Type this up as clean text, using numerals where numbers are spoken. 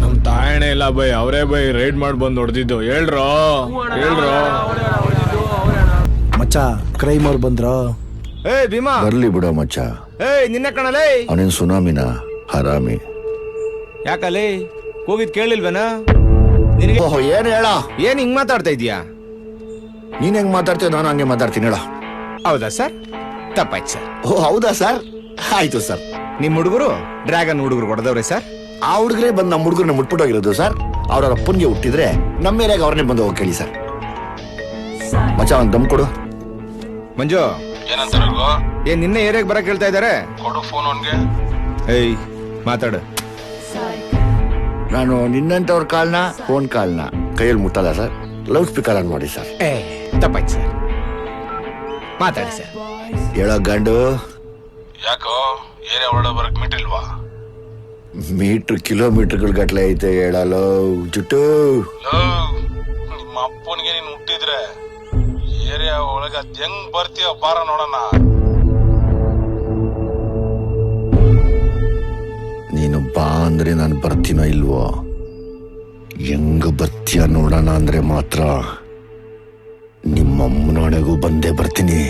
ನಮ್ ತಾಯಣೆ ಇಲ್ಲ ಬೈ, ಅವರೇ ಬೈ ರೈಡ್ ಮಾಡಿ ಬಂದ್ ಹೊಡೆದಿದ್ದು. ಹೇಳ್ರೋ ಮಚ್ಚ ಕ್ರೈಮ್ ಅವ್ರು ಬಂದ್ರ? ಏ ಭೀಮಾ ಬರ್ಲಿ ಬಿಡೋ ಮಚ್ಚ. ನಿನ್ನೆ ಕಣಲೇ. ಅವನೇನ್ ಸುನಾಮಿನ ಹರಾಮಿ. ಯಾಕಲೇ ಹೋಗಿದ್ ಕೇಳಿಲ್ವೇನಾ? ಓಹೋ ಏನ್ ಹೇಳ, ಏನ್ ಹಿಂಗ್ ಮಾತಾಡ್ತಾ ಇದೀಯಾ? ನೀನ್ ಹೆಂಗ್ ಮಾತಾಡ್ತೀಯ ನಾನು ಹಂಗೆ ಮಾತಾಡ್ತೀನಿ ಹೇಳ. ಹೌದಾ ಸರ್? ತಪ್ಪಾಯ್ತು ಸರ್. ಓ ಹೌದಾ ಸರ್, ಆಯ್ತು ಸರ್. ನಿಮ್ ಹುಡುಗರು ಡ್ರ್ಯಾಗನ್ ಹುಡುಗರು ಹೊಡೆದವ್ರೆ ಸರ್. ಆ ಹುಡುಗರೇ ಬಂದು ನಮ್ಮ ಹುಡುಗರನ್ನ ಮುಟ್ಬಿಟ್ಟೋಗಿರೋದು ಸರ್. ಅವ್ರ ಅಪ್ಪನ್ಗೆ ಹುಟ್ಟಿದ್ರೆ ನಮ್ಮ ಏರಿಯಾಗ ಅವ್ರನ್ನೇ ಬಂದು ಹೋಗಿ ಕೇಳಿ ಸರ್. ಮಚ್ಚ ಒಂದ್ ದಮ್ ಕೊಡು. ಮಂಜು ಏನ್ ನಿನ್ನೆ ಏರಿಯಾಗ ಬರಕ್ ಹೇಳ್ತಾ ಇದಾರೆ? ಕೊಡು ಫೋನ್ ಅವನ್ಗೆ. ಏಯ್ ಮಾತಾಡು. ನಾನು ನಿನ್ನಂತವ್ರ ಕಾಲ್ನ ಫೋನ್ ಕಾಲ್ನ ಕೈಯಲ್ಲಿ ಮುಟ್ಟಲ್ಲ ಸರ್. ಲೌಡ್ ಸ್ಪೀಕರ್ ಆನ್ ಮಾಡಿ ಸರ್. ತಪ್ಪಾಯ್ತು ಸರ್, ಮಾತಾಡಿ ಸರ್. ಹೇಳೋ ಗಂಡು. ಯಾಕೋ ಏರಿಯಾ ಹೊರಡ ಬರಕ್ ಮಿಟ್ಟಿಲ್ವಾ? ಕಿಲೋಮೀಟರ್ಗಳ ಗಟ್ಲೆ ಐತೆ ಹೇಳಲು ಜುಟ್ಟು. ನಿಮ್ಮ ಅಪ್ಪನಿಗೆ ನೀನ್ ಹುಟ್ಟಿದ್ರೆ ಏರಿಯಾ ಒಳಗ ಅದ್ ಹೆಂಗ್ ಬರ್ತೀಯ ಬಾರ ನೋಡೋಣ. ನೀನು ಬಾ ಅಂದ್ರೆ ನಾನು ಬರ್ತೀನೋ ಇಲ್ವೋ? ಹೆಂಗ ಬರ್ತೀಯ ನೋಡೋಣ ಅಂದ್ರೆ ಮಾತ್ರ ನಿಮ್ಮಮ್ಮನೊಳಗೂ ಬಂದೇ ಬರ್ತೀನಿ.